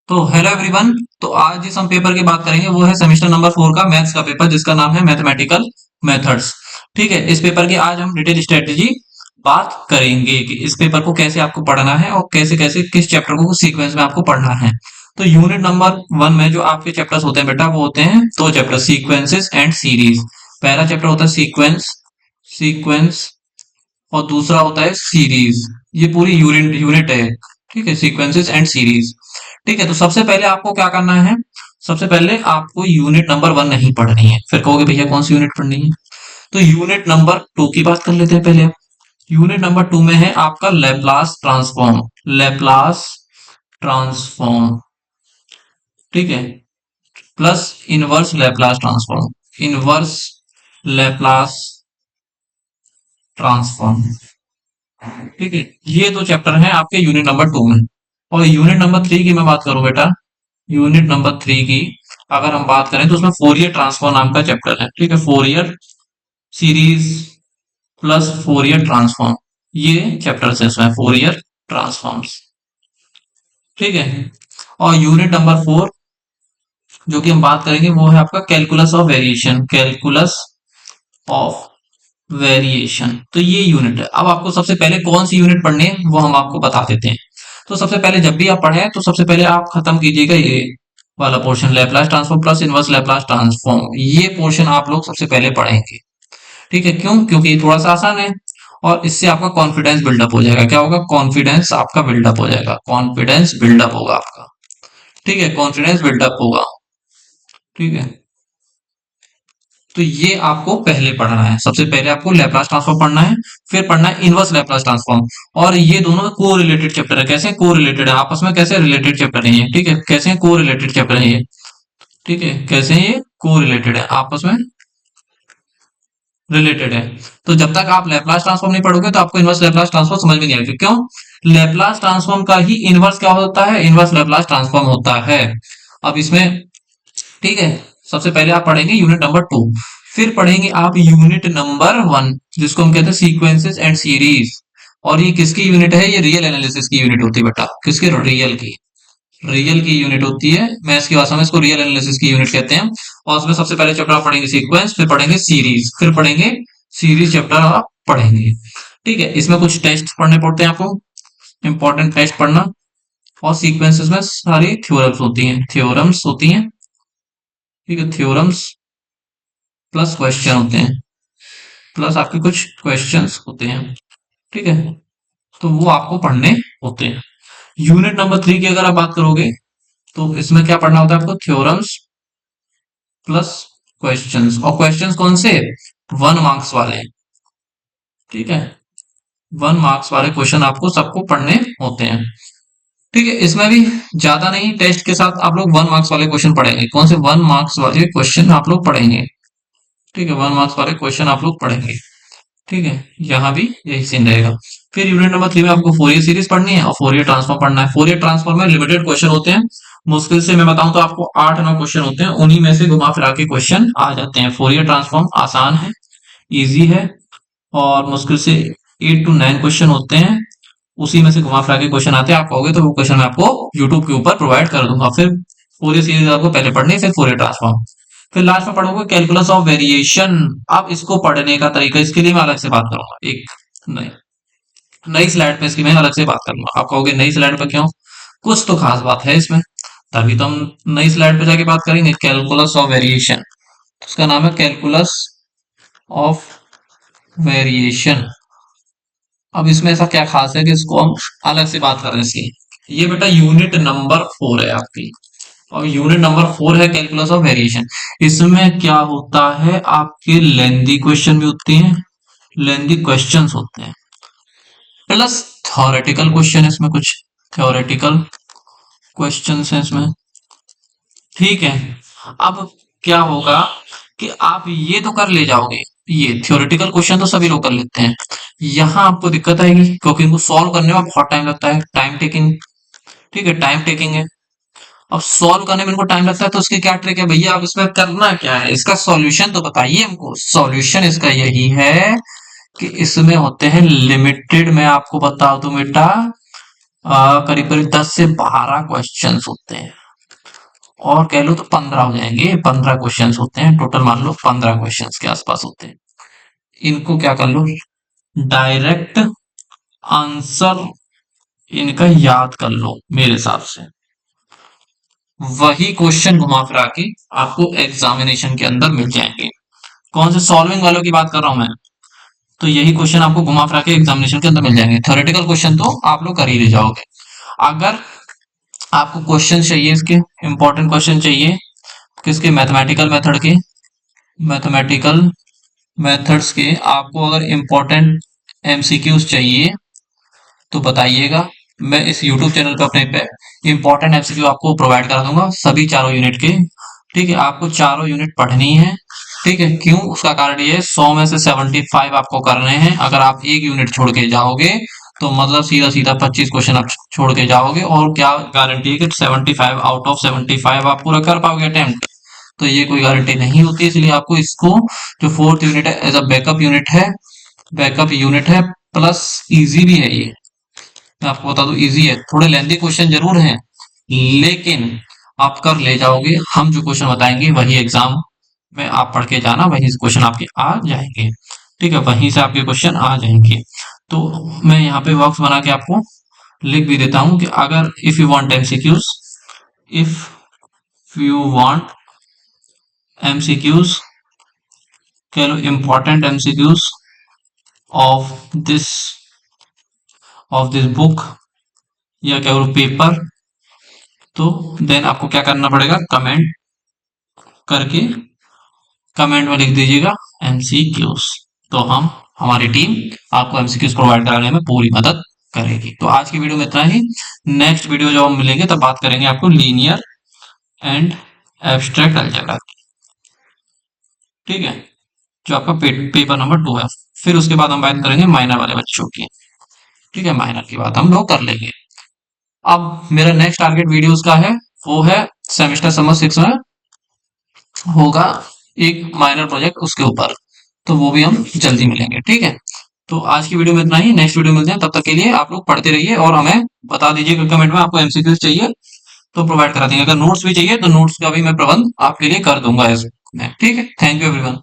तो hello everyone. तो आज जिस हम पेपर की बात करेंगे वो है सेमेस्टर नंबर 4 का मैथ्स का पेपर, जिसका नाम है मैथमेटिकल मेथड्स। ठीक है, इस पेपर की आज हम डिटेल स्ट्रेटेजी बात करेंगे कि इस पेपर को कैसे आपको पढ़ना है और कैसे कैसे किस चैप्टर को सीक्वेंस में आपको पढ़ना है। तो यूनिट नंबर 1 में जो आपके चैप्टर्स होते हैं बेटा, वो होते हैं दो चैप्टर, सीक्वेंसेस एंड सीरीज। पहला चैप्टर होता है सीक्वेंस सीक्वेंस और दूसरा होता है सीरीज। ये पूरी यूनिट यूनिट है। ठीक है, सीक्वेंसेस एंड सीरीज। ठीक है, तो सबसे पहले आपको क्या करना है, सबसे पहले आपको यूनिट नंबर 1 नहीं पढ़नी है। फिर कहोगे भैया कौन सी यूनिट पढ़नी है, तो यूनिट नंबर 2 की बात कर लेते हैं पहले। यूनिट नंबर 2 में है आपका लैपलास ट्रांसफॉर्म। लैपलास ट्रांसफॉर्म, ठीक है, plus inverse Laplace transform. Inverse Laplace transform. ठीक है, ये दो चैप्टर हैं आपके यूनिट नंबर 2 में। और यूनिट नंबर 3 की मैं बात करूं बेटा, यूनिट नंबर 3 की अगर हम बात करें तो उसमें फोरियर ट्रांसफॉर्म नाम का चैप्टर है। ठीक है, Fourier series plus Fourier transform, ये चैप्टर्स है इसमें, फोरियर ट्रांसफॉर्म्स। ठीक है, और यूनिट नंबर 4 जो कि हम बात करेंगे वो है आपका calculus of variation. Calculus of variation, तो ये यूनिट है। अब आपको सबसे पहले कौन सी यूनिट पढ़नी है वो हम आपको बता देते हैं। तो सबसे पहले जब भी आप पढ़ें तो सबसे पहले आप खत्म कीजिएगा ये वाला portion, Laplace transform plus inverse Laplace transform. ये पोर्शन आप लोग सबसे पहले पढ़ेंगे। ठीक है, क्यों? क्योंकि ये थोड़ा सा आसान है और इससे आपका कॉन्फिडेंस बिल्डअप हो जाएगा। क्या होगा? कॉन्फिडेंस आपका बिल्डअप हो जाएगा। कॉन्फिडेंस बिल्डअप होगा आपका। ठीक है, कॉन्फिडेंस बिल्डअप होगा। ठीक है, तो ये आपको पहले पढ़ना है। सबसे पहले आपको लैपलास ट्रांसफॉर्म पढ़ना है, फिर पढ़ना है इनवर्स लैपलास ट्रांसफॉर्म। और ये दोनों को रिलेटेड चैप्टर है। कैसे को रिलेटेड है आपस में? कैसे रिलेटेड चैप्टर है ये? ठीक है, कैसे को रिलेटेड चैप्टर है ये? ठीक है, कैसे ये को रिलेटेड है, आपस में रिलेटेड है। तो जब तक आप लैपलास ट्रांसफॉर्म नहीं पढ़ोगे तो आपको इनवर्स लैपलास ट्रांसफॉर्म समझ में नहीं आएगा। क्यों? लैपलास ट्रांसफॉर्म का ही इनवर्स क्या होता है? इनवर्स लैपलास ट्रांसफॉर्म होता है। अब इसमें, ठीक है, सबसे पहले आप पढ़ेंगे यूनिट नंबर 2, फिर पढ़ेंगे आप यूनिट नंबर 1 जिसको हम कहते हैं सीक्वेंसेस एंड सीरीज। और ये किसकी यूनिट है? ये रियल एनालिसिस की यूनिट होती है बेटा। किसकी? रियल की। रियल की यूनिट होती है, मैथ्स की भाषा में इसको रियल एनालिसिस की यूनिट कहते हैं। और उसमें सबसे पहले चैप्टर आप पढ़ेंगे सीक्वेंस, फिर पढ़ेंगे सीरीज, फिर पढ़ेंगे सीरीज चैप्टर आप पढ़ेंगे। ठीक है, इसमें कुछ टेस्ट पढ़ने पड़ते हैं आपको, इंपॉर्टेंट टेस्ट पढ़ना। और सीक्वेंसेस में सारी थ्योरम्स होती हैं, थ्योरम्स होती हैं। ठीक है, थ्योरम्स प्लस क्वेश्चन होते हैं, प्लस आपके कुछ क्वेश्चंस होते हैं। ठीक है, तो वो आपको पढ़ने होते हैं। यूनिट नंबर 3 की अगर आप बात करोगे तो इसमें क्या पढ़ना होता है आपको? Theorems plus questions. और क्वेश्चंस कौन से? 1 मार्क्स वाले। ठीक है, 1 मार्क्स वाले क्वेश्चन आपको सबको पढ़ने होते हैं। ठीक है, इसमें भी ज्यादा नहीं, टेस्ट के साथ आप लोग 1 मार्क्स वाले क्वेश्चन पढ़ेंगे। कौन से? 1 मार्क्स वाले क्वेश्चन आप लोग पढ़ेंगे। ठीक है, 1 मार्क्स वाले क्वेश्चन आप लोग पढ़ेंगे। ठीक है, यहाँ भी यही सीन रहेगा। फिर यूनिट नंबर 3 में आपको फोरियर सीरीज पढ़नी है और फोरियर ट्रांसफॉर्म पढ़ना है। फोरियर ट्रांसफॉर्म में लिमिटेड क्वेश्चन होते हैं, मुश्किल से मैं बताऊं तो आपको 8-9 क्वेश्चन होते हैं, उन्हीं में से घुमा फिरा के क्वेश्चन आ जाते हैं। फोरियर ट्रांसफॉर्म आसान है, इजी है, और मुश्किल से 8 to 9 क्वेश्चन होते हैं, उसी में से घुमा फिरा के क्वेश्चन आते हैं। आप कहोगे तो वो क्वेश्चन मैं आपको यूट्यूब के ऊपर प्रोवाइड कर दूंगा। फिर फोरियर सीरीज आपको पहले पढ़नी है, फिर फोरियर ट्रांसफॉर्म, फिर लास्ट में पढ़ोगे कैलकुलस ऑफ वेरिएशन। अब इसको पढ़ने का तरीका, इसके लिए मैं अलग से बात करूंगा, एक नई नई स्लाइड पे इसकी मैं अलग से बात करूंगा। आप कहोगे नई स्लाइड पे क्यों? कुछ तो खास बात है इसमें, तभी तो हम नई स्लाइड पे जाके बात करेंगे। कैलकुलस ऑफ वेरिएशन, उसका नाम है कैलकुलस ऑफ वेरिएशन। अब इसमें ऐसा क्या खास है कि इसको हम अलग से बात कर रहे हैं इसकी? ये बेटा यूनिट नंबर 4 है आपकी, और यूनिट नंबर 4 है कैलकुलस ऑफ वेरिएशन। इसमें क्या होता है, आपके लेंदी क्वेश्चन भी होते हैं, लेंदी क्वेश्चंस होते हैं, प्लस थ्योरेटिकल क्वेश्चन है इसमें, कुछ थ्योरेटिकल क्वेश्चंस हैं इसमें। ठीक है, अब क्या होगा कि आप ये तो कर ले जाओगे, ये थ्योरेटिकल क्वेश्चन तो सभी लोग कर लेते हैं। यहाँ आपको दिक्कत आएगी क्योंकि इनको सॉल्व करने में बहुत टाइम लगता है, टाइम टेकिंग। ठीक है, टाइम टेकिंग है। अब सॉल्व करने में इनको टाइम लगता है, तो उसकी क्या ट्रिक है भैया? आप इसमें करना क्या है, इसका सॉल्यूशन तो बताइए हमको। सॉल्यूशन इसका यही है कि इसमें होते हैं लिमिटेड, मैं आपको बता दूं बेटा, करीब करीब 10 से 12 क्वेश्चंस होते हैं। और कह लो तो 15 हो जाएंगे। 15 क्वेश्चंस होते हैं टोटल, मान लो 15 क्वेश्चंस के आसपास होते हैं। इनको क्या कर लो, डायरेक्ट आंसर इनका याद कर लो मेरे हिसाब से। वही क्वेश्चन घुमा फिरा के आपको एग्जामिनेशन के अंदर मिल जाएंगे। कौन से सॉल्विंग वालों की बात कर रहा हूं मैं, तो यही क्वेश्चन आपको घुमा फिरा के एग्जामिनेशन के अंदर मिल जाएंगे। थ्योरेटिकल क्वेश्चन तो आप लोग कर ही ले जाओगे। अगर आपको क्वेश्चन चाहिए इसके, इंपॉर्टेंट क्वेश्चन चाहिए किसके, मैथमेटिकल मेथड के, मैथमेटिकल मेथड्स के आपको अगर इंपॉर्टेंट एमसीक्यूज चाहिए तो बताइएगा। मैं इस यूट्यूब चैनल पे अपने पे इंपॉर्टेंट एमसीक्यू आपको प्रोवाइड करा दूंगा सभी चारों यूनिट के। ठीक है, आपको चारों यूनिट पढ़नी है। ठीक है, क्यों, उसका कारण ये है 100 में से 75 आपको करने हैं। अगर आप एक यूनिट छोड़ के जाओगे तो मतलब सीधा सीधा 25 क्वेश्चन आप छोड़ के जाओगे, और क्या गारंटी है कि 75 आउट ऑफ 75 आप पूरा कर पाओगे अटेम्प्ट, तो ये कोई गारंटी नहीं होती। इसलिए आपको इसको जो फोर्थ यूनिट है एज अ बैकअप यूनिट है, बैकअप यूनिट है, प्लस इजी भी है ये। मैं आपको बता दूं इजी है, थोड़े लेंथी क्वेश्चन जरूर हैं लेकिन आप कर ले जाओगे। हम जो क्वेश्चन बताएंगे वही एग्जाम में आप पढ़ के जाना, वही क्वेश्चन आपके आ जाएंगे। ठीक है, वहीं से आपके क्वेश्चन आ जाएंगे। तो मैं यहाँ पे बॉक्स बना के आपको लिख भी देता हूं कि अगर if you want MCQs, if you want MCQs, कह लो important MCQs of this book या कह लो पेपर, तो देन आपको क्या करना पड़ेगा, कमेंट करके कमेंट में लिख दीजिएगा एमसीक्यूज। तो हम, हमारी टीम आपको एमसीक्यूज प्रोवाइड कराने में पूरी मदद करेगी। तो आज की वीडियो में इतना ही। नेक्स्ट वीडियो जब हम मिलेंगे तब बात करेंगे आपको लीनियर एंड एब्स्ट्रैक्ट अलजेब्रा की। ठीक है, जो आपका पेपर नंबर 2 है। फिर उसके बाद हम बात करेंगे माइनर वाले बच्चों की। ठीक है, माइनर की बात हम लोग कर लेंगे। अब मेरा नेक्स्ट टारगेट वीडियोस का है, वो है सेमेस्टर समर 6 में होगा एक माइनर प्रोजेक्ट उसके ऊपर, तो वो भी हम जल्दी मिलेंगे। ठीक है, तो आज की वीडियो में इतना ही। नेक्स्ट वीडियो मिलते हैं, तब तक के लिए आप लोग पढ़ते रहिए और हमें बता दीजिएगा कमेंट में आपको एमसीक्यूज चाहिए तो प्रोवाइड करा देंगे। अगर नोट्स भी चाहिए तो नोट्स का भी मैं प्रबंध आपके लिए कर दूंगा इसमें। ठीक है, थैंक यू एवरीवन।